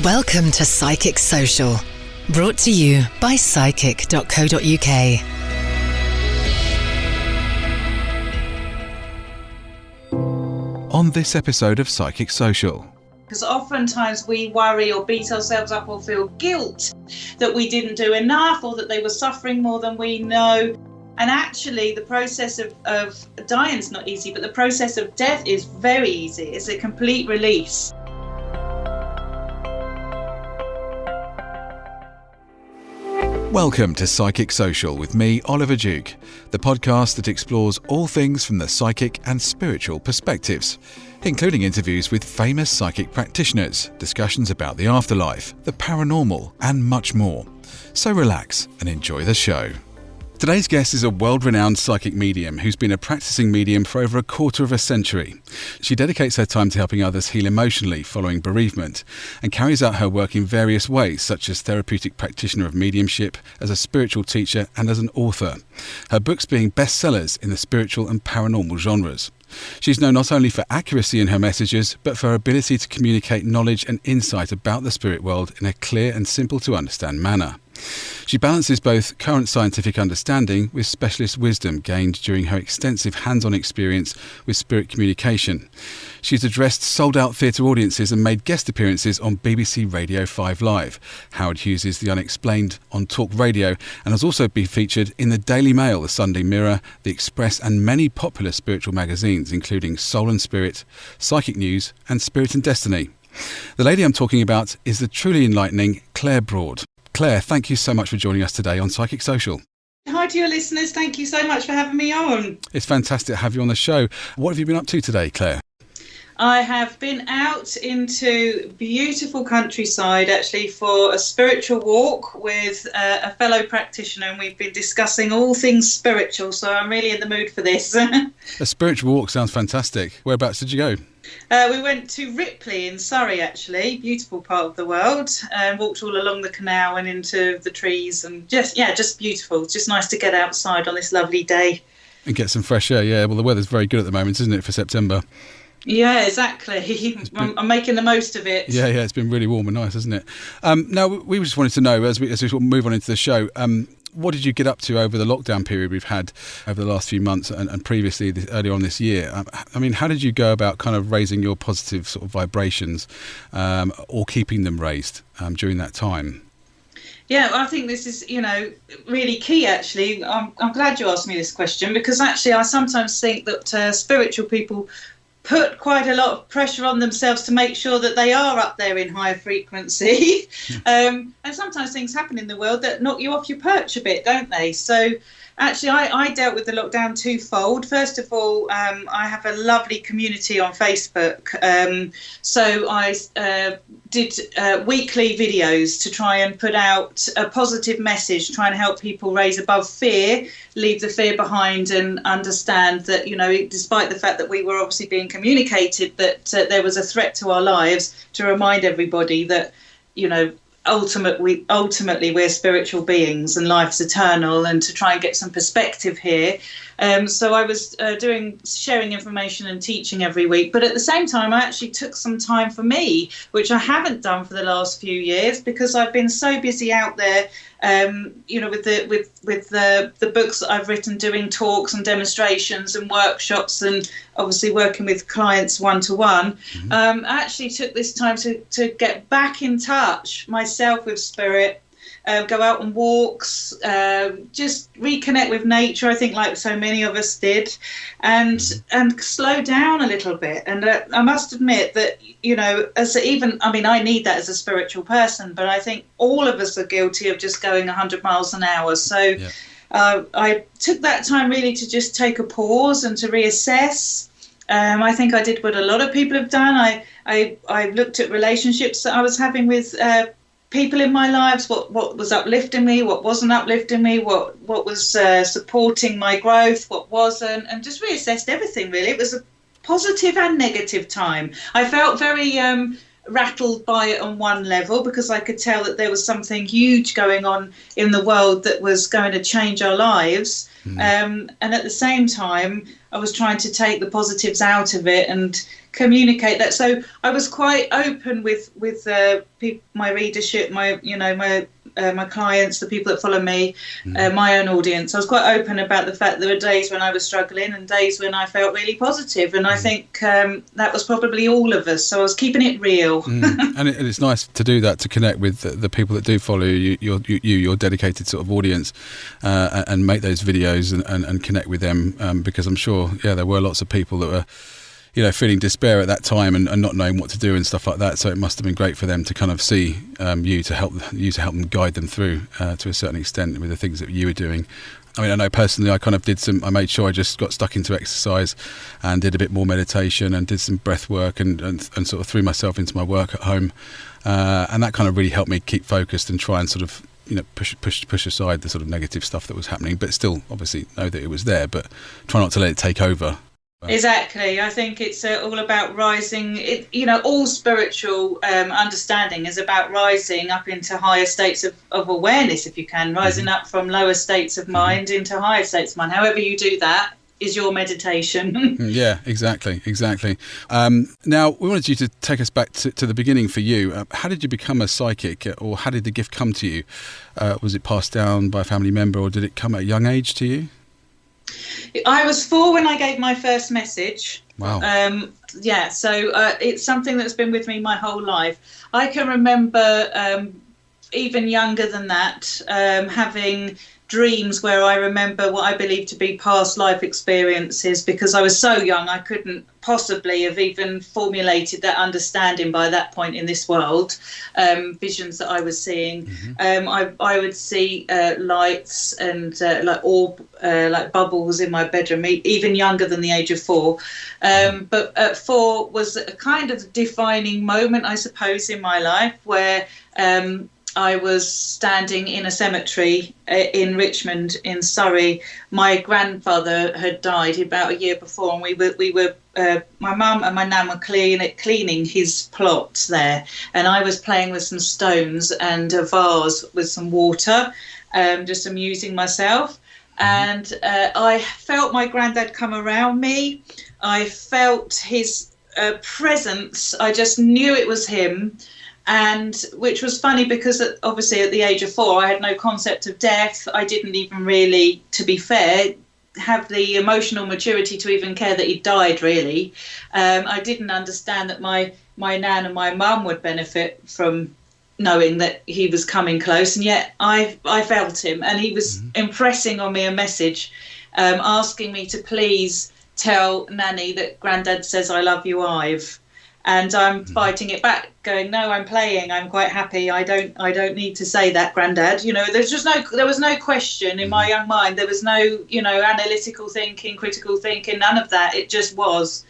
Welcome to Psychic Social, brought to you by psychic.co.uk. On this episode of Psychic Social. Because oftentimes we worry or beat ourselves up or feel guilt that we didn't do enough or that they were suffering more than we know. And actually the process of dying is not easy, but the process of death is very easy. It's a complete release. Welcome to Psychic Social with me, Oliver Duke, the podcast that explores all things from the psychic and spiritual perspectives, including interviews with famous psychic practitioners, discussions about the afterlife, the paranormal, and much more. So relax and enjoy the show. Today's guest is a world-renowned psychic medium who's been a practising medium for over a quarter of a century. She dedicates her time to helping others heal emotionally following bereavement and carries out her work in various ways, such as therapeutic practitioner of mediumship, as a spiritual teacher and as an author. Her books being bestsellers in the spiritual and paranormal genres. She's known not only for accuracy in her messages, but for her ability to communicate knowledge and insight about the spirit world in a clear and simple to understand manner. She balances both current scientific understanding with specialist wisdom gained during her extensive hands-on experience with spirit communication. She's addressed sold-out theatre audiences and made guest appearances on BBC Radio 5 Live, Howard Hughes' The Unexplained on Talk Radio, and has also been featured in the Daily Mail, the Sunday Mirror, the Express and many popular spiritual magazines including Soul and Spirit, Psychic News and Spirit and Destiny. The lady I'm talking about is the truly enlightening Claire Broad. Claire, thank you so much for joining us today on Psychic Social. Hi to your listeners. Thank you so much for having me on. It's fantastic to have you on the show. What have you been up to today, Claire? I have been out into beautiful countryside actually for a spiritual walk with a fellow practitioner, and we've been discussing all things spiritual, so I'm really in the mood for this. A spiritual walk sounds fantastic. Whereabouts did you go? We went to Ripley in Surrey, actually, beautiful part of the world, and walked all along the canal and into the trees, and just beautiful. It's just nice to get outside on this lovely day. And get some fresh air, yeah. Well, the weather's very good at the moment, isn't it, for September? Yeah, exactly. I'm making the most of it. Yeah, it's been really warm and nice, hasn't it? Now, we just wanted to know, as we move on into the show, what did you get up to over the lockdown period we've had over the last few months and previously earlier on this year? I mean, how did you go about kind of raising your positive sort of vibrations or keeping them raised during that time? Yeah, I think this is, really key, actually. I'm glad you asked me this question, because actually I sometimes think that spiritual people put quite a lot of pressure on themselves to make sure that they are up there in higher frequency. And sometimes things happen in the world that knock you off your perch a bit, don't they? So actually, I dealt with the lockdown twofold. First of all, I have a lovely community on Facebook. So I did weekly videos to try and put out a positive message, trying to help people raise above fear, leave the fear behind, and understand that, despite the fact that we were obviously being communicated that there was a threat to our lives, to remind everybody that, ultimately we're spiritual beings and life's eternal, and to try and get some perspective here. So I was sharing information and teaching every week, but at the same time I actually took some time for me, which I haven't done for the last few years because I've been so busy out there, with the books that I've written, doing talks and demonstrations and workshops, and obviously working with clients one-to-one. I actually took this time to get back in touch myself with spirit, go out on walks, just reconnect with nature, I think, like so many of us did, and slow down a little bit. And I must admit that, I need that as a spiritual person, but I think all of us are guilty of just going 100 miles an hour. So I took that time really to just take a pause and to reassess. I think I did what a lot of people have done. I looked at relationships that I was having with people in my lives, what was uplifting me, what wasn't uplifting me, what was supporting my growth, what wasn't, and just reassessed everything, really. It was a positive and negative time. I felt very rattled by it on one level, because I could tell that there was something huge going on in the world that was going to change our lives. And at the same time, I was trying to take the positives out of it and communicate that. So I was quite open with my readership, my clients, the people that follow me, my own audience. I was quite open about the fact there were days when I was struggling and days when I felt really positive. And I think that was probably all of us. So I was keeping it real. And it's nice to do that, to connect with the people that do follow you, your dedicated sort of audience, and make those videos and connect with them, because I'm sure, there were lots of people that were, feeling despair at that time and not knowing what to do and stuff like that. So it must have been great for them to kind of see you to help them guide them through to a certain extent with the things that you were doing. I mean, I know personally, I made sure I just got stuck into exercise and did a bit more meditation and did some breath work and sort of threw myself into my work at home. And that kind of really helped me keep focused and try and sort of, push aside the sort of negative stuff that was happening, but still obviously know that it was there, but try not to let it take over. Exactly. I think it's all about rising. All spiritual understanding is about rising up into higher states of awareness, if you can, rising up from lower states of mind into higher states of mind. However you do that is your meditation. Yeah, exactly. Now, we wanted you to take us back to the beginning for you. How did you become a psychic, or how did the gift come to you? Was it passed down by a family member, or did it come at a young age to you? I was 4 when I gave my first message. Wow. So it's something that's been with me my whole life. I can remember even younger than that, having dreams where I remember what I believe to be past life experiences, because I was so young I couldn't possibly have even formulated that understanding by that point in this world. Visions that I was seeing, I would see lights and like orb, like bubbles in my bedroom, even younger than the age of 4. But at 4 was a kind of defining moment, I suppose, in my life, where I was standing in a cemetery in Richmond in Surrey. My grandfather had died about a year before, and we were my mum and my nan were cleaning his plot there, and I was playing with some stones and a vase with some water, just amusing myself. And I felt my granddad come around me. I felt his presence. I just knew it was him. And which was funny, because obviously at the age of 4, I had no concept of death. I didn't even really, to be fair, have the emotional maturity to even care that he died, really. I didn't understand that my nan and my mum would benefit from knowing that he was coming close. And yet I felt him, and he was impressing on me a message, asking me to please tell Nanny that Grandad says I love you, Ive. And I'm fighting it back, going, no, I'm playing. I'm quite happy. I don't need to say that, Grandad. There was no question in my young mind. There was no, analytical thinking, critical thinking, none of that. It just was.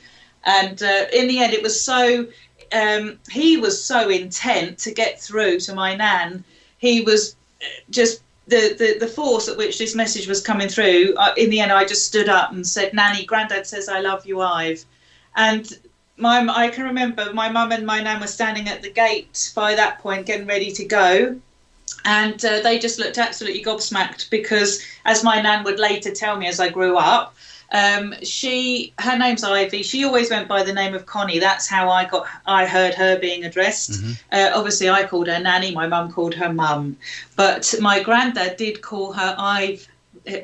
And in the end, it was so, he was so intent to get through to my nan. He was just the force at which this message was coming through. In the end, I just stood up and said, Nanny, Grandad says I love you, Ive. And I can remember my mum and my nan were standing at the gate by that point, getting ready to go. And they just looked absolutely gobsmacked, because, as my nan would later tell me as I grew up, her name's Ivy. She always went by the name of Connie. That's how I heard her being addressed. Obviously, I called her Nanny. My mum called her Mum. But my granddad did call her Ive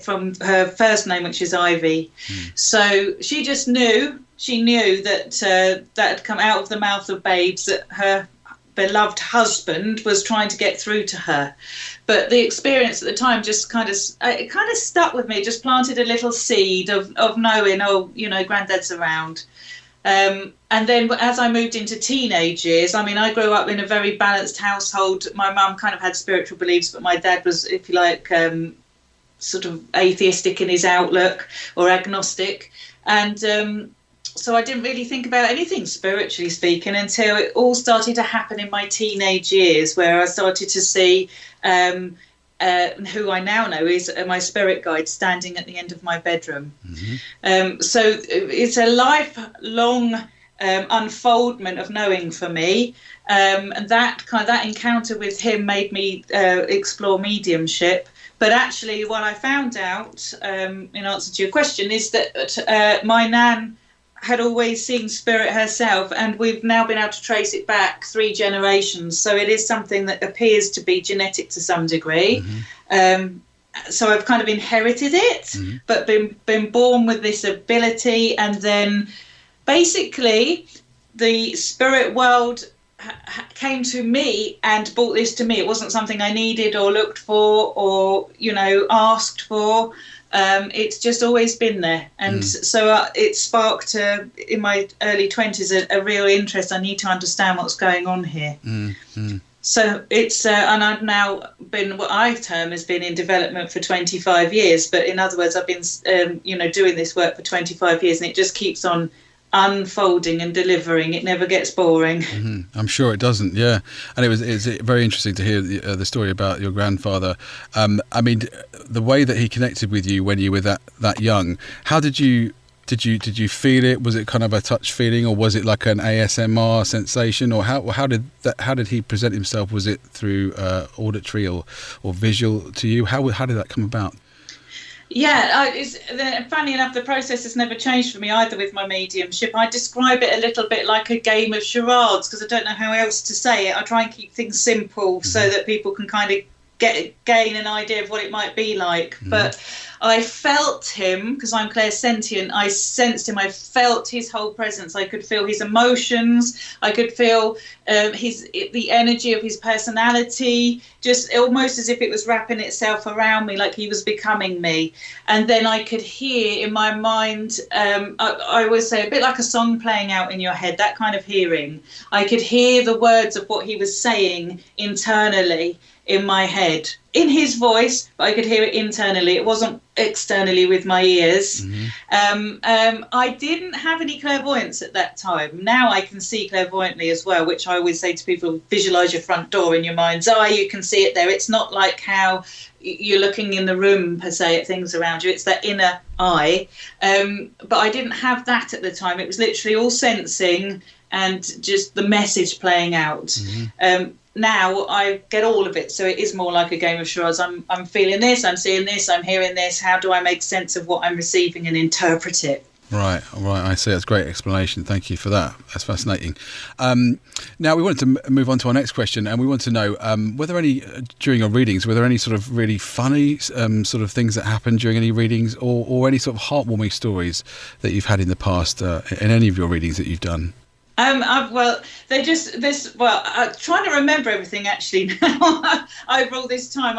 from her first name, which is Ivy. So she just knew. She knew that that had come out of the mouth of babes, that her beloved husband was trying to get through to her. But the experience at the time just kind of stuck with me, just planted a little seed of knowing, Granddad's around. And then as I moved into teenage years, I grew up in a very balanced household. My mum kind of had spiritual beliefs, but my dad was, if you like, sort of atheistic in his outlook, or agnostic. And so I didn't really think about anything spiritually speaking until it all started to happen in my teenage years, where I started to see who I now know is my spirit guide standing at the end of my bedroom. So it's a lifelong unfoldment of knowing for me. And that encounter with him made me explore mediumship. But actually, what I found out, in answer to your question, is that my nan had always seen spirit herself, and we've now been able to trace it back 3 generations. So it is something that appears to be genetic to some degree. So I've kind of inherited it, but been born with this ability. And then basically the spirit world came to me and brought this to me. It wasn't something I needed or looked for or, asked for. It's just always been there. And so it sparked, in my early 20s, a real interest. I need to understand what's going on here. So it's, and I've now been, what I term has been in development for 25 years. But in other words, I've been, doing this work for 25 years, and it just keeps on unfolding and delivering. It never gets boring. I'm sure it doesn't. Yeah. And it's very interesting to hear the story about your grandfather. I mean, the way that he connected with you when you were that young, how did you feel it? Was it kind of a touch feeling, or was it like an ASMR sensation, or how did he present himself? Was it through auditory or visual to you? How did that come about? Yeah, funny enough, the process has never changed for me either with my mediumship. I describe it a little bit like a game of charades, because I don't know how else to say it. I try and keep things simple so that people can kind of gain an idea of what it might be like. But I felt him, because I'm clairsentient. I sensed him. I felt his whole presence. I could feel his emotions. I could feel the energy of his personality, just almost as if it was wrapping itself around me, like he was becoming me. And then I could hear in my mind, I always say, a bit like a song playing out in your head, that kind of hearing. I could hear the words of what he was saying internally in my head, in his voice, but I could hear it internally. It wasn't externally with my ears. I didn't have any clairvoyance at that time. Now I can see clairvoyantly as well, which I always say to people: visualize your front door in your mind's eye. You can see it there. It's not like how you're looking in the room per se at things around you. It's that inner eye. But I didn't have that at the time. It was literally all sensing and just the message playing out. Now I get all of it, so it is more like a game of charades. I'm feeling this, I'm seeing this, I'm hearing this. How do I make sense of what I'm receiving and interpret it? Right. I see. That's a great explanation. Thank you for that. That's fascinating. Now we wanted to move on to our next question, and we want to know, were there any, during your readings, were there any sort of really funny sort of things that happened during any readings, or any sort of heartwarming stories that you've had in the past in any of your readings that you've done? I'm trying to remember everything actually now. Over all this time,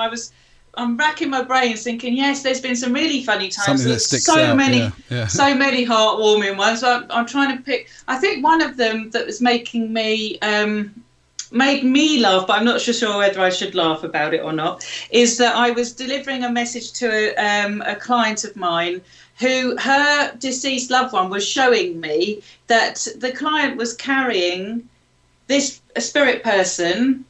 I'm racking my brains thinking, yes, there's been some really funny times. Something that sticks out. So many heartwarming ones. So I'm trying to pick. I think one of them that was making me made me laugh, but I'm not sure whether I should laugh about it or not, is that I was delivering a message to a client of mine who, her deceased loved one was showing me that the client was carrying a spirit person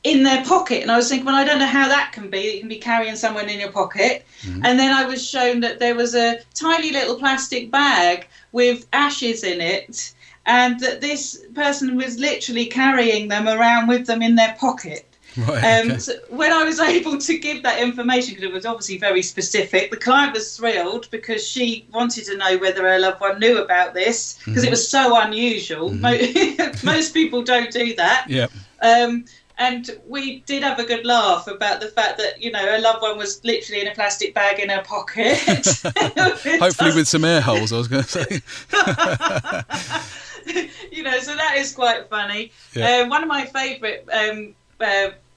in their pocket. And I was thinking, well, I don't know how that can be. You can be carrying someone in your pocket. And then I was shown that there was a tiny little plastic bag with ashes in it, and that this person was literally carrying them around with them in their pocket. Right, okay. So when I was able to give that information, because it was obviously very specific, the client was thrilled because she wanted to know whether her loved one knew about this, because it was so unusual. Most people don't do that. Yep. And we did have a good laugh about the fact that, her loved one was literally in a plastic bag in her pocket. Hopefully with some air holes, I was going to say. So that is quite funny. Yeah. One of my favourite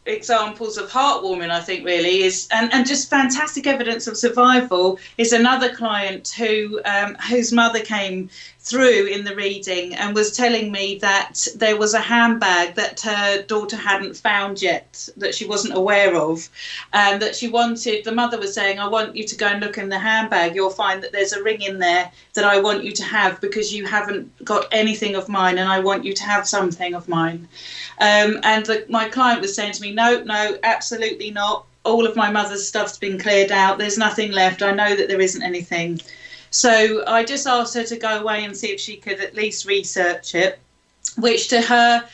examples of heartwarming, I think, really is, and just fantastic evidence of survival, is another client whose mother came through in the reading and was telling me that there was a handbag that her daughter hadn't found yet, that she wasn't aware of, and that the mother was saying, I want you to go and look in the handbag. You'll find that there's a ring in there that I want you to have, because you haven't got anything of mine, and I want you to have something of mine. My client was saying to me, no, absolutely not. All of my mother's stuff's been cleared out. There's nothing left. I know that there isn't anything. So I just asked her to go away and see if she could at least research it, which to her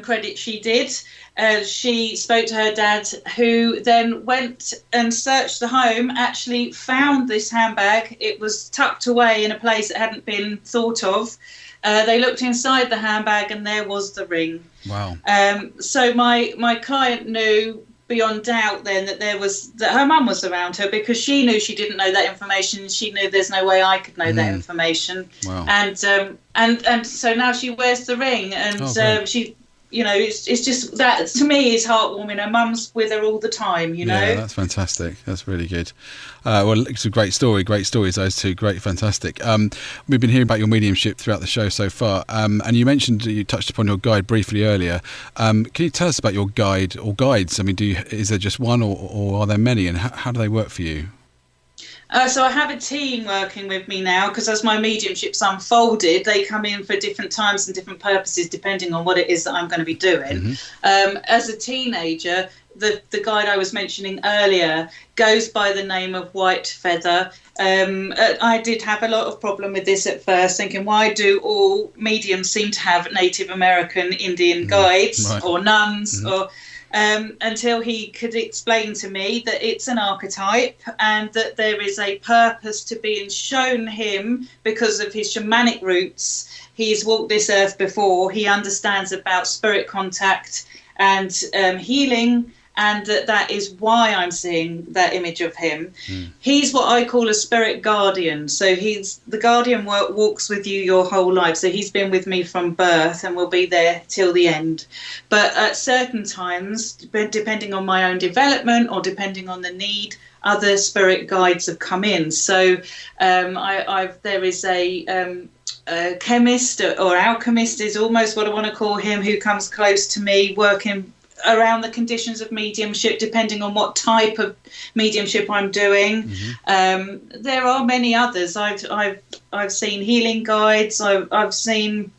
credit she did. She spoke to her dad, who then went and searched the home, actually found this handbag. It was tucked away in a place that hadn't been thought of. They looked inside the handbag and there was the ring. Wow. So my client knew beyond doubt then that her mum was around her, because she knew she didn't know that information. She knew there's no way I could know that information. Wow. And so now she wears the ring, and she, you know, it's just that to me is heartwarming. Her mum's with her all the time, you know. Yeah, that's fantastic. That's really good. Well, it's a great stories, those two. Great, fantastic. We've been hearing about your mediumship throughout the show so far, and you touched upon your guide briefly earlier. Can you tell us about your guide or guides? I mean, is there just one, or are there many, and how do they work for you? So I have a team working with me now, because as my mediumship's unfolded, they come in for different times and different purposes depending on what it is that I'm going to be doing. As a teenager, the guide I was mentioning earlier goes by the name of White Feather. I did have a lot of problem with this at first, thinking, why do all mediums seem to have Native American Indian guides or nuns or... until he could explain to me that it's an archetype and that there is a purpose to being shown him because of his shamanic roots. He's walked this earth before. He understands about spirit contact and healing, and that is why I'm seeing that image of him. He's what I call a spirit guardian. So he's the guardian walks with you your whole life. So he's been with me from birth and will be there till the end. But at certain times, depending on my own development or depending on the need, other spirit guides have come in. So there is a chemist or alchemist is almost what I want to call him, who comes close to me, working around the conditions of mediumship, depending on what type of mediumship I'm doing. There are many others. I've seen healing guides. I've seen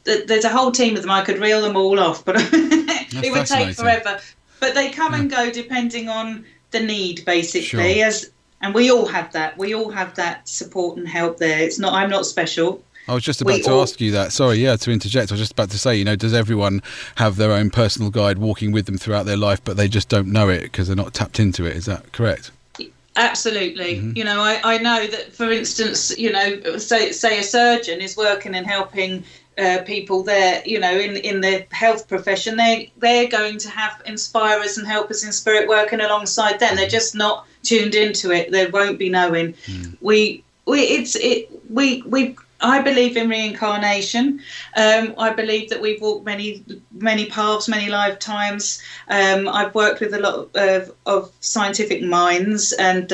there's a whole team of them. I could reel them all off, but it would take forever. But they come and go depending on the need, basically. And we all have that. We all have that support and help there. I'm not special. I was just about to ask you that. Sorry, to interject. I was just about to say, does everyone have their own personal guide walking with them throughout their life, but they just don't know it because they're not tapped into it? Is that correct? Absolutely. I know that, for instance, say a surgeon is working and helping people there, in the health profession, they're going to have inspirers and helpers in spirit working alongside them. They're just not tuned into it. They won't be knowing. I believe in reincarnation. I believe that we've walked many paths, many lifetimes. I've worked with a lot of scientific minds, and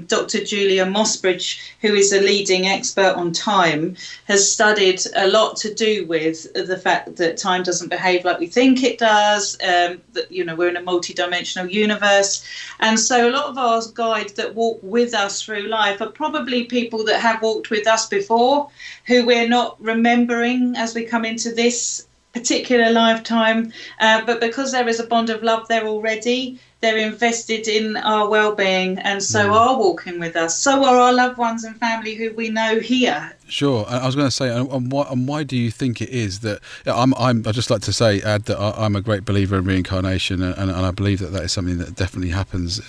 Dr. Julia Mossbridge, who is a leading expert on time, has studied a lot to do with the fact that time doesn't behave like we think it does, that we're in a multi-dimensional universe. And so a lot of our guides that walk with us through life are probably people that have walked with us before, who we're not remembering as we come into this particular lifetime. But because there is a bond of love there already, they're invested in our well-being, and so are walking with us. So are our loved ones and family who we know here. Sure. I was going to say, and why do you think it is that I'd just like to add that I'm a great believer in reincarnation, and I believe that is something that definitely happens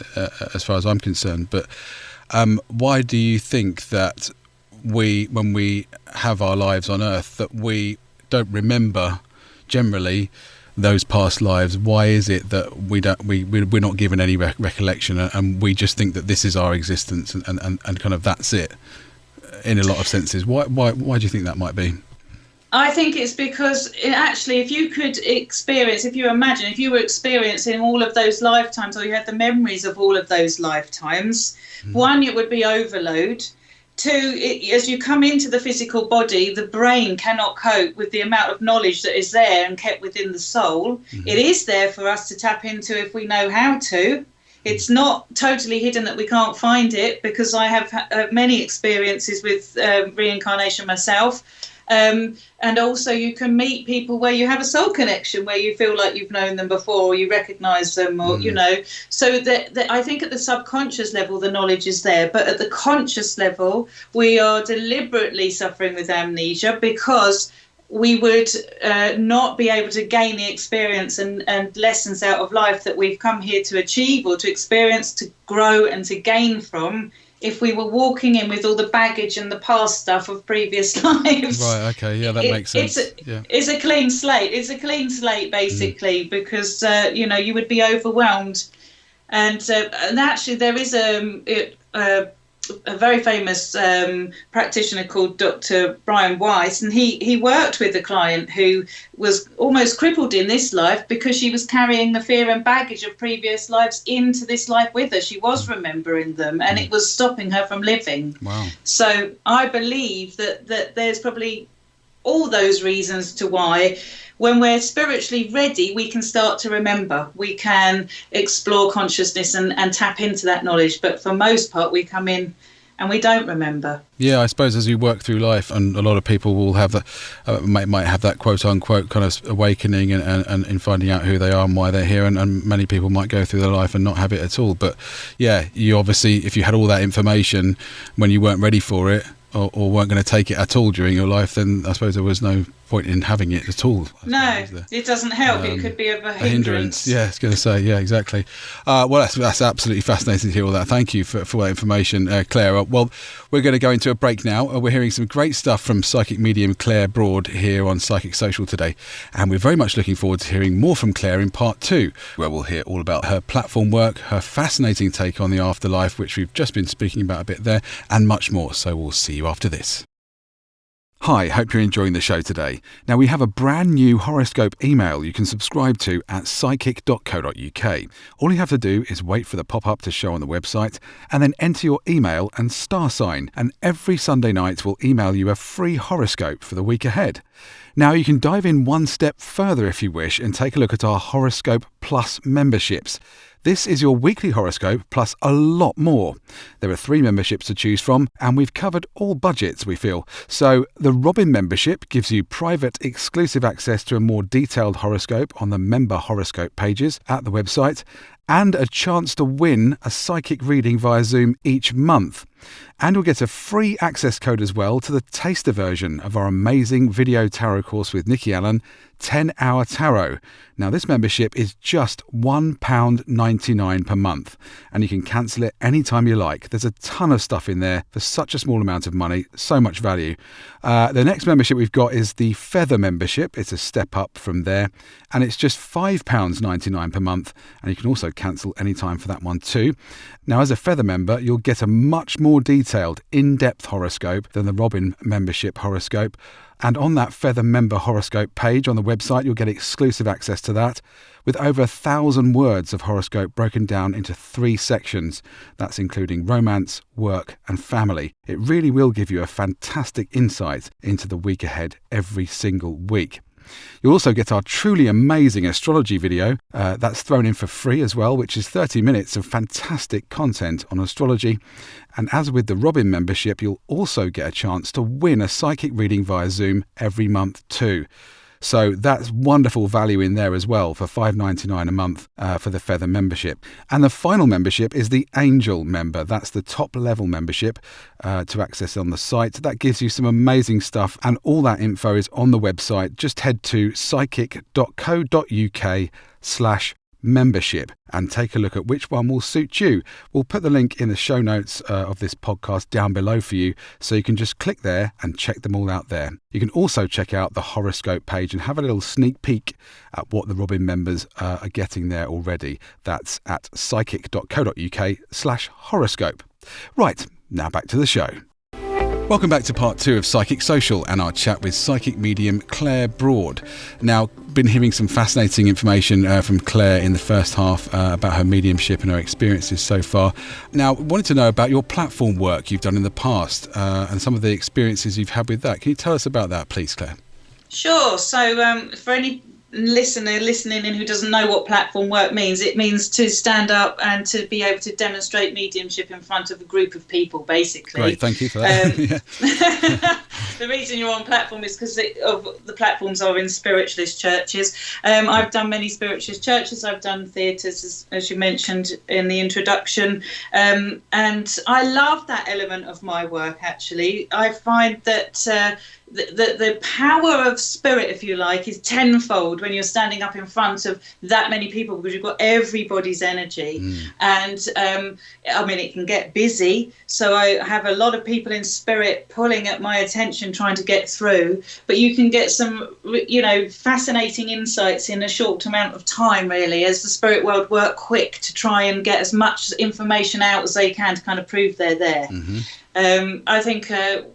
as far as I'm concerned. But why do you think that when we have our lives on Earth, that we don't remember generally those past lives? Why is it that we're not given any recollection, and we just think that this is our existence and kind of that's it in a lot of senses? Why do you think that might be? I think it's because if you were experiencing all of those lifetimes, or you had the memories of all of those lifetimes, one, it would be overload. Two, as you come into the physical body, the brain cannot cope with the amount of knowledge that is there and kept within the soul. It is there for us to tap into if we know how to. It's not totally hidden that we can't find it, because I have many experiences with reincarnation myself. And also you can meet people where you have a soul connection, where you feel like you've known them before, or you recognise them, or, so that I think at the subconscious level, the knowledge is there. But at the conscious level, we are deliberately suffering with amnesia because we would not be able to gain the experience and lessons out of life that we've come here to achieve or to experience, to grow and to gain from, if we were walking in with all the baggage and the past stuff of previous lives. Right, okay, yeah, that makes sense. It's a clean slate. It's a clean slate, basically, because, you would be overwhelmed. And actually, there is a very famous practitioner called Dr. Brian Weiss, and he worked with a client who was almost crippled in this life because she was carrying the fear and baggage of previous lives into this life with her. She was remembering them, and it was stopping her from living. Wow. So I believe that there's probably all those reasons to why, when we're spiritually ready, we can start to remember. We can explore consciousness and tap into that knowledge. But for most part, we come in and we don't remember. Yeah, I suppose as you work through life, and a lot of people will have that, might have that quote unquote kind of awakening and in finding out who they are and why they're here. And many people might go through their life and not have it at all. But yeah, you obviously, if you had all that information when you weren't ready for it, or weren't going to take it at all during your life, then I suppose there was no point in having it at all. No, it doesn't help. It could be a hindrance. Yeah, I was going to say, yeah, exactly. Well, that's absolutely fascinating to hear all that. Thank you for that information, Claire. Well, we're going to go into a break now. We're hearing some great stuff from psychic medium Claire Broad here on Psychic Social today, and we're very much looking forward to hearing more from Claire in part 2, where we'll hear all about her platform work, her fascinating take on the afterlife, which we've just been speaking about a bit there, and much more. So we'll see you after this. Hi, hope you're enjoying the show today. Now, we have a brand new Horoscope email you can subscribe to at psychic.co.uk. All you have to do is wait for the pop-up to show on the website and then enter your email and star sign, and every Sunday night we'll email you a free horoscope for the week ahead. Now, you can dive in one step further if you wish and take a look at our Horoscope Plus memberships. This is your weekly horoscope plus a lot more. There are 3 memberships to choose from, and we've covered all budgets, we feel. So the Robin membership gives you private, exclusive access to a more detailed horoscope on the member horoscope pages at the website, and a chance to win a psychic reading via Zoom each month. And you'll get a free access code as well to the taster version of our amazing video tarot course with Nikki Allen, 10-Hour Tarot. Now, this membership is just £1.99 per month, and you can cancel it anytime you like. There's a ton of stuff in there for such a small amount of money, so much value. The next membership we've got is the Feather membership. It's a step up from there, and it's just £5.99 per month, and you can also cancel anytime for that one too. Now, as a Feather member, you'll get a much more detailed, in-depth horoscope than the Robin membership horoscope. And on that Feather member horoscope page on the website, you'll get exclusive access to that, with over 1,000 words of horoscope broken down into 3 sections. That's including romance, work and family. It really will give you a fantastic insight into the week ahead every single week. You'll also get our truly amazing astrology video. That's thrown in for free as well, which is 30 minutes of fantastic content on astrology. And as with the Robin membership, you'll also get a chance to win a psychic reading via Zoom every month too. So that's wonderful value in there as well for $5.99 a month for the Feather membership. And the final membership is the Angel member. That's the top level membership to access on the site. That gives you some amazing stuff, and all that info is on the website. Just head to psychic.co.uk/membership and take a look at which one will suit you. We'll put the link in the show notes of this podcast down below for you, so you can just click there and check them all out there. You can also check out the horoscope page and have a little sneak peek at what the Robin members are getting there already. That's at psychic.co.uk/horoscope. Right, now back to the show. Welcome back to part 2 of Psychic Social and our chat with psychic medium Claire Broad. Now, been hearing some fascinating information from Claire in the first half about her mediumship and her experiences so far. Now, wanted to know about your platform work you've done in the past and some of the experiences you've had with that. Can you tell us about that, please, Claire? Sure. So for any listener listening in who doesn't know what platform work means, it means to stand up and to be able to demonstrate mediumship in front of a group of people, basically. Great, thank you for that. The reason you're on platform is because the platforms are in spiritualist churches. I've done many spiritualist churches. I've done theatres, as you mentioned in the introduction, and I love that element of my work. Actually, I find that the power of spirit, if you like, is tenfold when you're standing up in front of that many people, because you've got everybody's energy. And I mean, it can get busy, so I have a lot of people in spirit pulling at my attention, trying to get through, but you can get some, you know, fascinating insights in a short amount of time, really, as the spirit world work quick to try and get as much information out as they can to kind of prove they're there. I think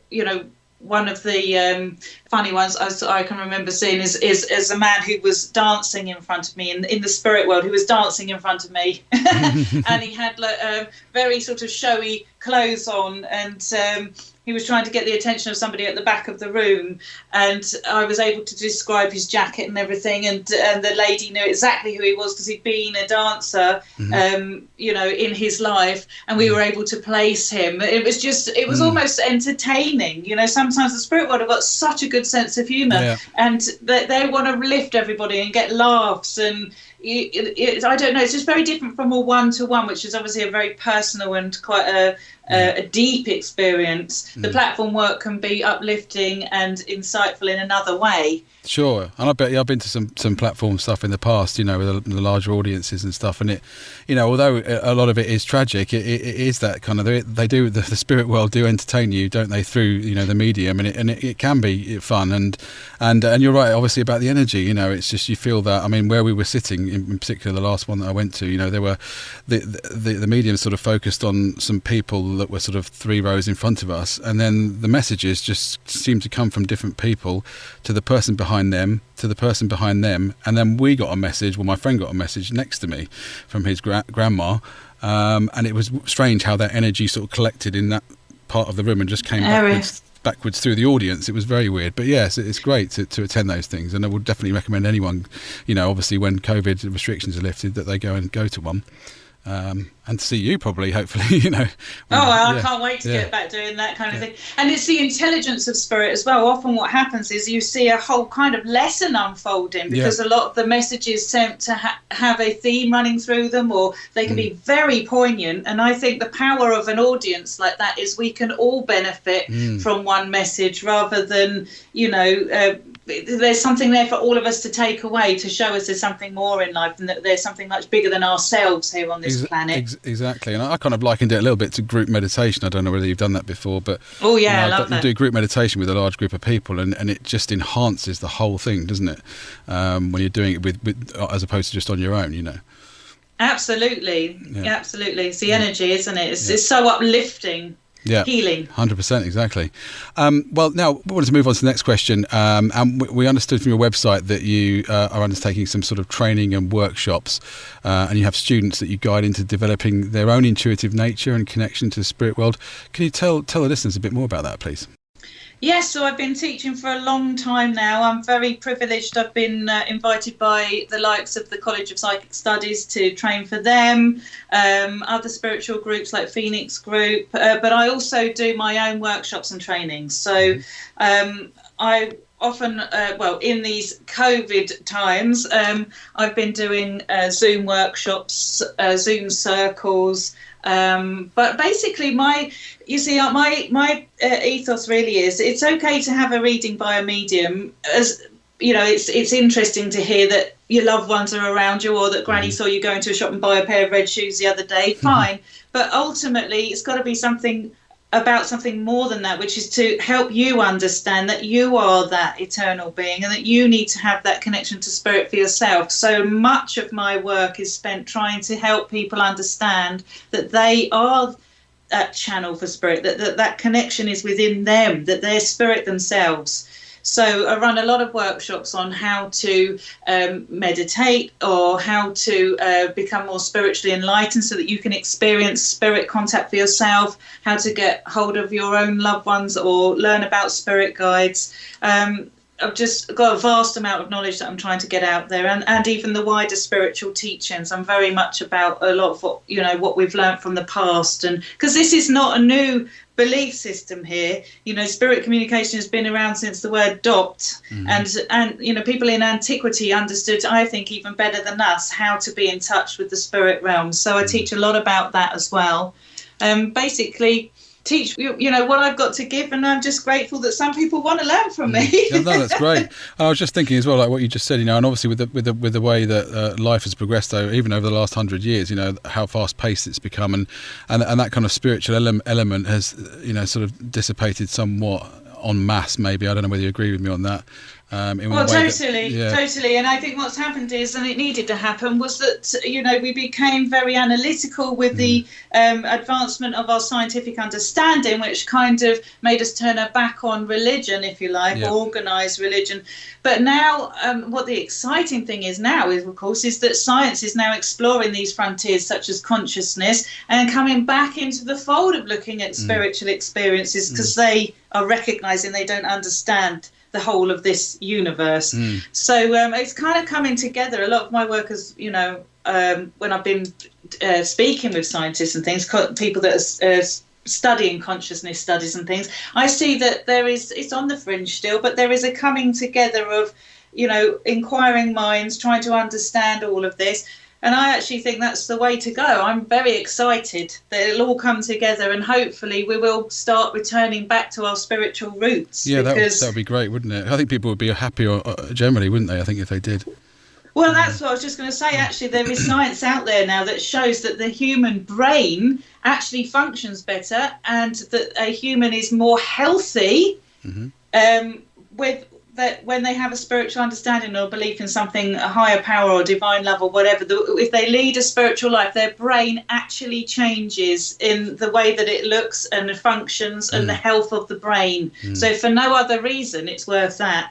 you know, one of the funny ones I can remember seeing is a man who was dancing in front of me in the spirit world, who was dancing in front of me, and he had like very sort of showy clothes on, and he was trying to get the attention of somebody at the back of the room, and I was able to describe his jacket and everything, and the lady knew exactly who he was because he'd been a dancer, you know, in his life, and we were able to place him. It was almost entertaining. You know, sometimes the spirit world have got such a good sense of humour, and they want to lift everybody and get laughs, and I don't know, it's just very different from a one-to-one, which is obviously a very personal and quite a deep experience. The platform work can be uplifting and insightful in another way. Sure, and I bet I've been to some platform stuff in the past, you know, with the larger audiences and stuff, and it, you know, although a lot of it is tragic, it is that kind of, they do, the spirit world do entertain you, don't they, through, you know, the medium, and it can be fun, and you're right, obviously, about the energy, you know, it's just, you feel that. I mean, where we were sitting, in particular the last one that I went to, you know, there were the medium sort of focused on some people that were sort of 3 rows in front of us, and then the messages just seemed to come from different people to the person behind them, to the person behind them, and then we got a message, my friend got a message next to me from his grandma, and it was strange how that energy sort of collected in that part of the room and just came backwards through the audience. It was very weird, but yes, it's great to attend those things, and I would definitely recommend anyone, you know, obviously when COVID restrictions are lifted, that they go to one. And to see you probably, hopefully, you know. I can't wait to get back doing that kind of thing. And it's the intelligence of spirit as well. Often what happens is you see a whole kind of lesson unfolding, because a lot of the messages tend to have a theme running through them, or they can be very poignant. And I think the power of an audience like that is we can all benefit from one message, rather than, you know, there's something there for all of us to take away, to show us there's something more in life, and that there's something much bigger than ourselves here on this planet. Exactly, and I kind of likened it a little bit to group meditation. I don't know whether you've done that before, but I love that. You do group meditation with a large group of people, and it just enhances the whole thing, doesn't it? When you're doing it with as opposed to just on your own, you know. Absolutely, absolutely. It's the energy, isn't it? It's so uplifting. Yeah, healing. 100%, exactly. Well, now we wanted to move on to the next question, and we understood from your website that you are undertaking some sort of training and workshops, and you have students that you guide into developing their own intuitive nature and connection to the spirit world. Can you tell the listeners a bit more about that, please? Yes, so I've been teaching for a long time now. I'm very privileged. I've been invited by the likes of the College of Psychic Studies to train for them, other spiritual groups like Phoenix Group, but I also do my own workshops and trainings. So I often, in these COVID times, I've been doing Zoom workshops, Zoom circles, but basically my ethos really is, it's okay to have a reading by a medium, as you know, it's interesting to hear that your loved ones are around you, or that Granny saw you going to a shop and buy a pair of red shoes the other day. Fine, but ultimately it's got to be something more than that, which is to help you understand that you are that eternal being, and that you need to have that connection to spirit for yourself. So much of my work is spent trying to help people understand that they are that channel for spirit, that connection is within them, that they're spirit themselves. So I run a lot of workshops on how to meditate, or how to become more spiritually enlightened, so that you can experience spirit contact for yourself, how to get hold of your own loved ones, or learn about spirit guides. I've just got a vast amount of knowledge that I'm trying to get out there, and even the wider spiritual teachings. I'm very much about a lot of what we've learned from the past, and because this is not a new belief system here. Spirit communication has been around since the word dot, and people in antiquity understood, I think, even better than us, how to be in touch with the spirit realm. So I teach a lot about that as well. Basically teach what I've got to give, and I'm just grateful that some people want to learn from me. Yeah, no, that's great. And I was just thinking as well, like what you just said, and obviously with the way that life has progressed, though, even over the last 100 years, how fast paced it's become, and that kind of spiritual element has sort of dissipated somewhat en masse. Maybe, I don't know whether you agree with me on that. Totally. And I think what's happened is, and it needed to happen, was that, we became very analytical with the advancement of our scientific understanding, which kind of made us turn our back on religion, if you like, organised religion. But now, what the exciting thing is now is, of course, is that science is now exploring these frontiers such as consciousness and coming back into the fold of looking at spiritual experiences, because they are recognising they don't understand the whole of this universe. So it's kind of coming together. A lot of my work is, when I've been speaking with scientists and things, people that are studying consciousness studies and things, I see that it's on the fringe still, but there is a coming together of, inquiring minds trying to understand all of this. And I actually think that's the way to go. I'm very excited that it'll all come together, and hopefully we will start returning back to our spiritual roots. Yeah, that would be great, wouldn't it? I think people would be happier generally, wouldn't they? I think if they did. Well, that's what I was just going to say. Actually, there is science out there now that shows that the human brain actually functions better, and that a human is more healthy with that when they have a spiritual understanding or belief in something, a higher power or divine love or whatever. If they lead a spiritual life, their brain actually changes in the way that it looks and functions, and the health of the brain. So for no other reason, it's worth that.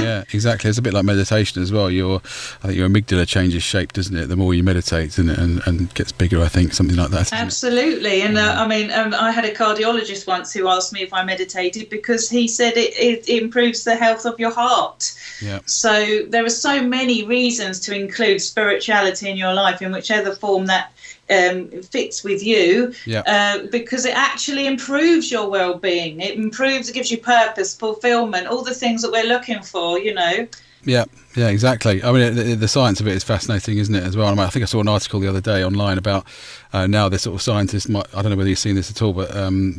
Yeah, exactly. It's a bit like meditation as well. I think your amygdala changes shape, doesn't it? The more you meditate, and gets bigger, I think, something like that. Absolutely. And I had a cardiologist once who asked me if I meditated, because he said it improves the health of your heart. Yeah. So there are so many reasons to include spirituality in your life in whichever form that fits with you, because it actually improves your well-being. It gives you purpose, fulfillment, all the things that we're looking for, Yeah, exactly. I mean, the science of it is fascinating, isn't it, as well? I think I saw an article the other day online about now the sort of scientists I don't know whether you've seen this at all, but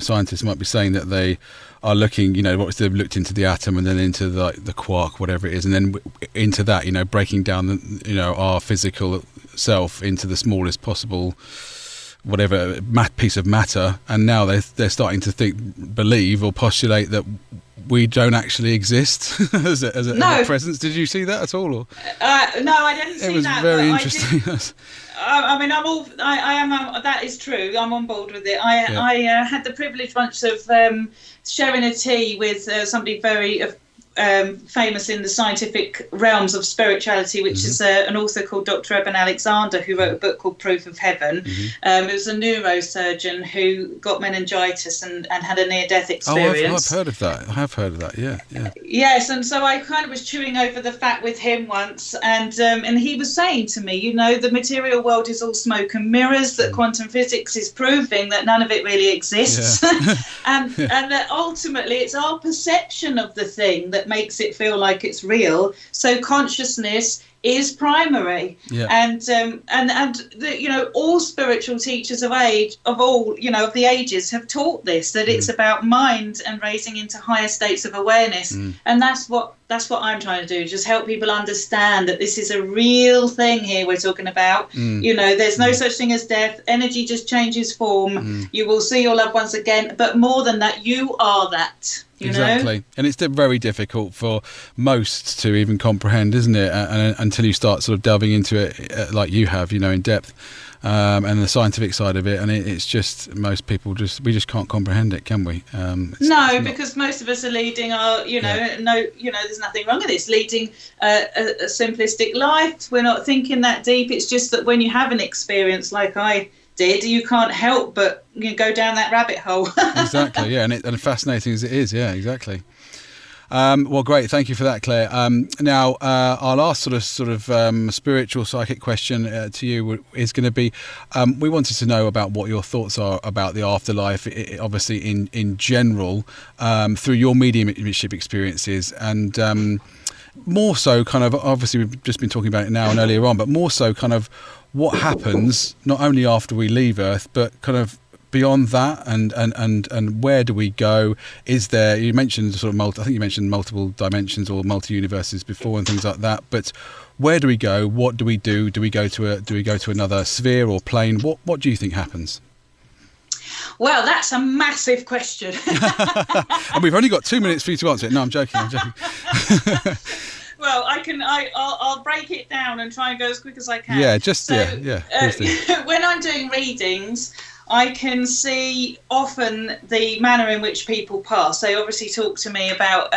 scientists might be saying that they are looking, they've looked into the atom and then into the quark, whatever it is, and then into that, breaking down, our physical self into the smallest possible whatever piece of matter, and now they're starting to believe or postulate that we don't actually exist as a presence. Did you see that at all? Or? No, I didn't see that. It was very interesting. That is true. I'm on board with it. I had the privilege once of sharing a tea with somebody very famous in the scientific realms of spirituality, which is an author called Dr. Eben Alexander, who wrote a book called Proof of Heaven. It was a neurosurgeon who got meningitis and had a near-death experience. I've heard of that. I have heard of that, yeah. Yes, and so I kind of was chewing over the fact with him once, and he was saying to me, the material world is all smoke and mirrors, that quantum physics is proving that none of it really exists, and that ultimately it's our perception of the thing that makes it feel like it's real. So consciousness is primary, and all spiritual teachers of the ages have taught this, that it's about mind and raising into higher states of awareness, and that's what I'm trying to do, just help people understand that this is a real thing here we're talking about. There's no such thing as death. Energy just changes form. You will see your loved ones again, but more than that, you are that. Exactly. And it's very difficult for most to even comprehend, isn't it? And until you start sort of delving into it like you have, in depth, and the scientific side of it. And it's just, most people we just can't comprehend it, can we? Because most of us are leading there's nothing wrong with this, leading a simplistic life. We're not thinking that deep. It's just that when you have an experience like I did, you can't help but go down that rabbit hole. Exactly, yeah, and fascinating as it is, yeah, exactly. Well, great. Thank you for that, Claire. Now, our last sort of spiritual psychic question to you is going to be, we wanted to know about what your thoughts are about the afterlife, obviously in general, through your mediumship experiences, and more so kind of, obviously we've just been talking about it now and earlier on, but more so kind of what happens not only after we leave Earth, but kind of beyond that, and where do we go? Is there, you mentioned sort of I think you mentioned multiple dimensions or multi-universes before and things like that, but where do we go? What do we do? Do we go to another sphere or plane? What do you think happens? Well, that's a massive question. And we've only got 2 minutes for you to answer it. No, I'm joking. Well, I'll break it down and try and go as quick as I can. Yeah, when I'm doing readings, I can see often the manner in which people pass. They obviously talk to me about,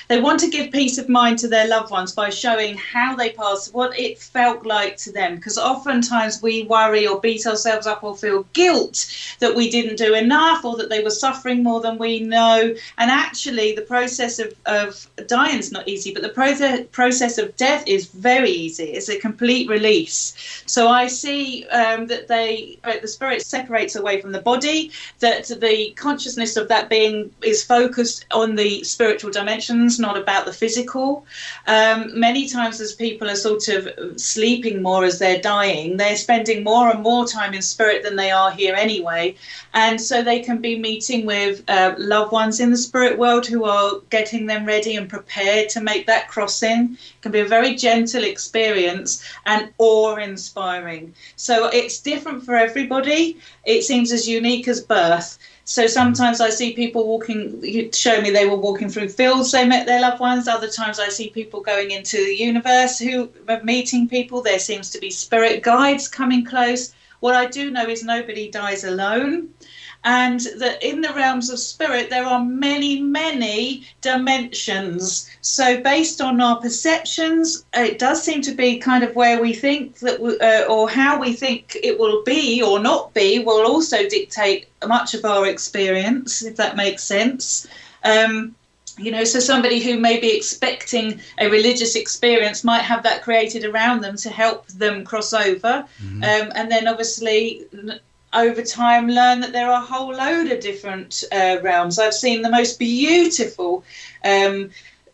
they want to give peace of mind to their loved ones by showing how they passed, what it felt like to them. Because oftentimes we worry or beat ourselves up or feel guilt that we didn't do enough or that they were suffering more than we know. And actually the process of dying is not easy, but the process of death is very easy. It's a complete release. So I see that the spirit separates away from the body, that the consciousness of that being is focused on the spiritual dimensions, not about the physical. Many times as people are sort of sleeping more as they're dying, they're spending more and more time in spirit than they are here anyway, and so they can be meeting with loved ones in the spirit world who are getting them ready and prepared to make that crossing. It can be a very gentle experience and awe-inspiring. So it's different for everybody. It seems as unique as birth. So sometimes I see people show me they were walking through fields, they met their loved ones. Other times I see people going into the universe who are meeting people. There seems to be spirit guides coming close. What I do know is nobody dies alone. And that in the realms of spirit, there are many, many dimensions. So based on our perceptions, it does seem to be kind of where we think that, or how we think it will be or not be, will also dictate much of our experience, if that makes sense. So somebody who may be expecting a religious experience might have that created around them to help them cross over. Mm-hmm. And then obviously over time learn that there are a whole load of different realms. I've seen the most beautiful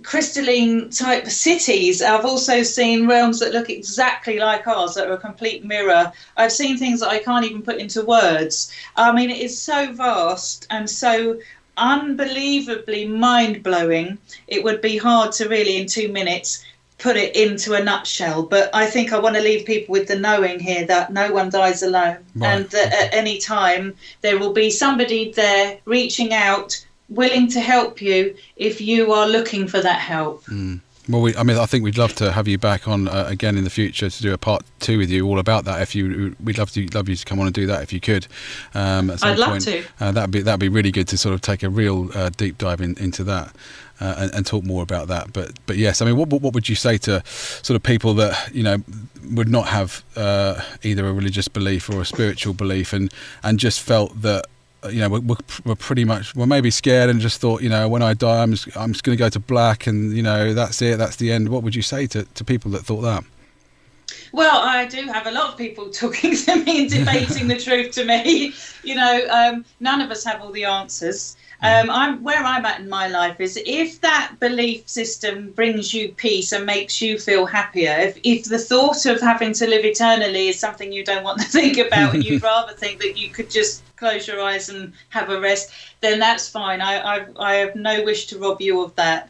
crystalline type cities. I've also seen realms that look exactly like ours, that are a complete mirror. I've seen things that I can't even put into words. I mean, it is so vast and so unbelievably mind-blowing. It would be hard to really in 2 minutes put it into a nutshell, but I think I want to leave people with the knowing here that no one dies alone. Right. And that at any time there will be somebody there reaching out, willing to help you if you are looking for that help. Well, I think we'd love to have you back on again in the future to do a part 2 with you all about that. We'd love you to come on and do that if you could. At some I'd love point. To. That'd be really good to sort of take a real deep dive into that. And talk more about that, but yes, I mean, what would you say to sort of people that would not have either a religious belief or a spiritual belief, and just felt that we're pretty much, well, maybe scared and just thought, when I die, I'm just going to go to black, and that's it, that's the end. What would you say to people that thought that? Well, I do have a lot of people talking to me and debating the truth to me. None of us have all the answers. Where I'm at in my life is if that belief system brings you peace and makes you feel happier, if the thought of having to live eternally is something you don't want to think about and you'd rather think that you could just close your eyes and have a rest, then that's fine. I have no wish to rob you of that.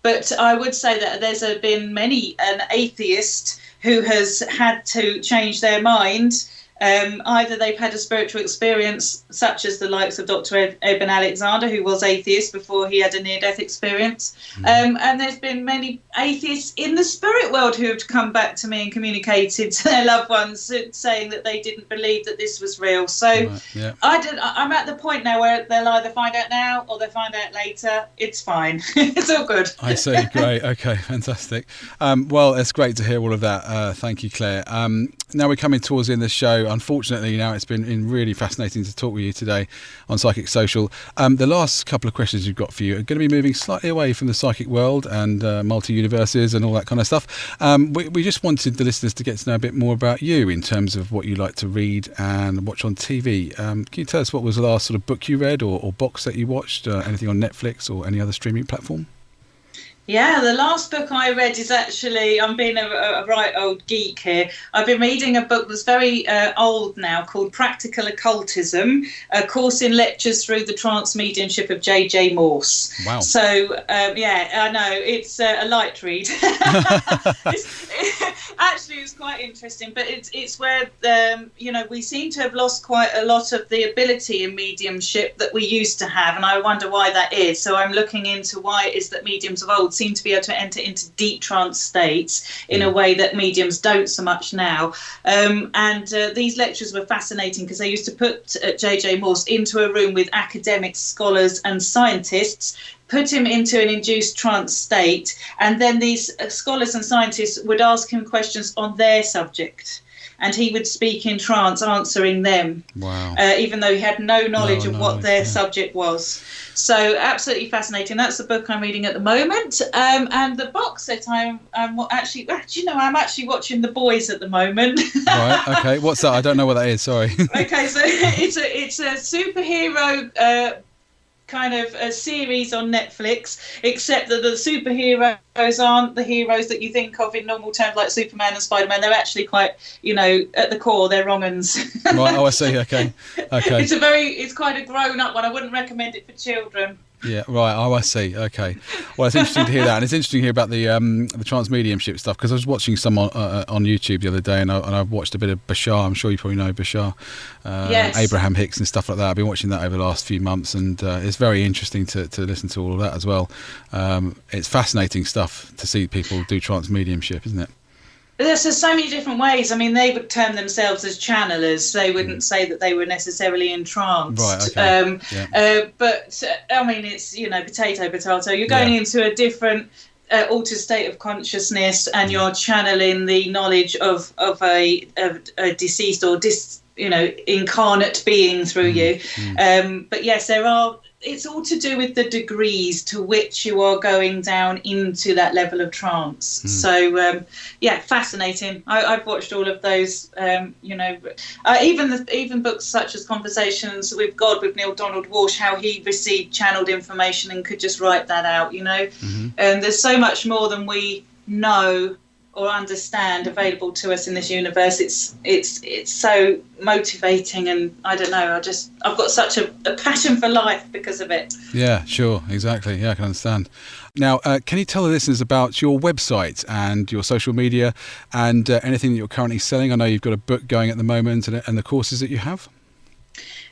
But I would say that there's been an atheist who has had to change their mind. Either they've had a spiritual experience, such as the likes of Dr. Eben Alexander, who was atheist before he had a near-death experience. And there's been many atheists in the spirit world who have come back to me and communicated to their loved ones saying that they didn't believe that this was real. So right, yeah. I'm at the point now where they'll either find out now or they'll find out later. It's fine. It's all good. I see. Great. Okay. Fantastic. Well, it's great to hear all of that. Thank you, Claire. Now we're coming towards the end of the show. unfortunately, it's been really fascinating to talk with you today on Psychic Social. The last couple of questions we've got for you are going to be moving slightly away from the psychic world and multi-universes and all that kind of stuff. We just wanted the listeners to get to know a bit more about you in terms of what you like to read and watch on TV. Can you tell us what was the last sort of book you read or box that you watched? Anything on Netflix or any other streaming platform? Yeah, the last book I read is actually, I'm being a right old geek here. I've been reading a book that's very old now called Practical Occultism, a course in lectures through the trance mediumship of J.J. Morse. Wow. So, yeah, I know, it's a light read. Actually, it's quite interesting, but it's where, we seem to have lost quite a lot of the ability in mediumship that we used to have, and I wonder why that is. So I'm looking into why it is that mediums of old seem to be able to enter into deep trance states in a way that mediums don't so much now. And these lectures were fascinating because they used to put J.J. Morse into a room with academics, scholars and scientists, put him into an induced trance state, and then these scholars and scientists would ask him questions on their subject. And he would speak in trance, answering them. Wow. Even though he had no knowledge of what their subject was. So absolutely fascinating. That's the book I'm reading at the moment. And the box set I'm actually watching The Boys at the moment. Right, okay. What's that? I don't know what that is, sorry. Okay, so it's a superhero kind of a series on Netflix, except that the superheroes aren't the heroes that you think of in normal terms, like Superman and Spider-Man. They're actually quite, at the core, they're wrong uns. Right, I see, okay. It's quite a grown-up one. I wouldn't recommend it for children. Yeah, right. I see. Okay. Well, it's interesting to hear that, and it's interesting to hear about the trance mediumship stuff, because I was watching some on YouTube the other day, and I've watched a bit of Bashar. I'm sure you probably know Bashar, yes. Abraham Hicks and stuff like that. I've been watching that over the last few months, and it's very interesting to listen to all of that as well. It's fascinating stuff to see people do trance mediumship, isn't it? There's so many different ways. I mean, they would term themselves as channelers. They wouldn't say that they were necessarily entranced. Right, okay. But, I mean, it's, potato. You're going into a different altered state of consciousness, and you're channeling the knowledge of a deceased or incarnate being through you. But yes, it's all to do with the degrees to which you are going down into that level of trance. So, fascinating. I've watched all of those, even books such as Conversations with God with Neil Donald Walsh, how he received channeled information and could just write that out, And there's so much more than we know or understand available to us in this universe. It's so motivating, and I don't know, I've got such a passion for life because of it. Yeah, sure, exactly. Yeah, I can understand. Now, can you tell the listeners about your website and your social media and anything that you're currently selling? I know you've got a book going at the moment and the courses that you have.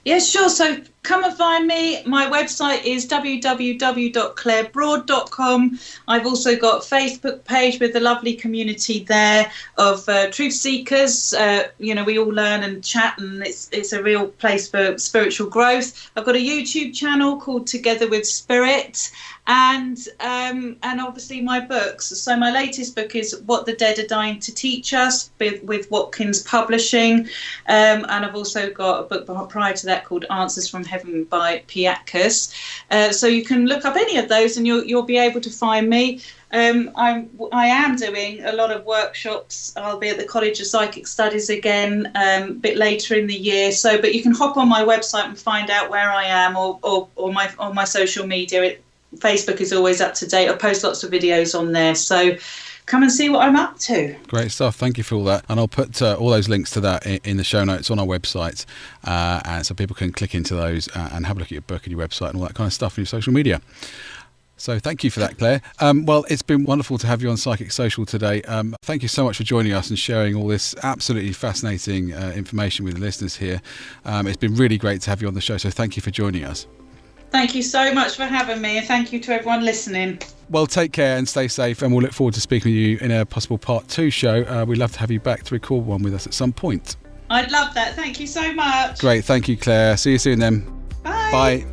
Yeah, sure. So come and find me. My website is www.clarebroad.com. I've also got a Facebook page with a lovely community there of truth seekers. We all learn and chat, and it's a real place for spiritual growth. I've got a YouTube channel called Together with Spirit, and obviously my books. So my latest book is What the Dead Are Dying to Teach Us with Watkins Publishing, and I've also got a book prior to that called Answers from Heaven by Piatkus. So you can look up any of those and you'll be able to find me. I am doing a lot of workshops. I'll be at the College of Psychic Studies again a bit later in the year. But you can hop on my website and find out where I am, or on my social media. Facebook is always up to date. I post lots of videos on there. So come and see what I'm up to. Great stuff. Thank you for all that. And I'll put all those links to that in the show notes on our website, and so people can click into those and have a look at your book and your website and all that kind of stuff in your social media. So thank you for that, Claire. Well, it's been wonderful to have you on Psychic Social today. Thank you so much for joining us and sharing all this absolutely fascinating information with the listeners here. It's been really great to have you on the show, so thank you for joining us. Thank you so much for having me, and thank you to everyone listening. Well, take care and stay safe, and we'll look forward to speaking with you in a possible part 2 show. We'd love to have you back to record one with us at some point. I'd love that. Thank you so much. Great. Thank you, Claire. See you soon then. Bye. Bye.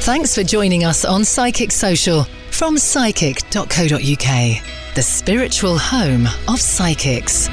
Thanks for joining us on Psychic Social. From psychic.co.uk, the spiritual home of psychics.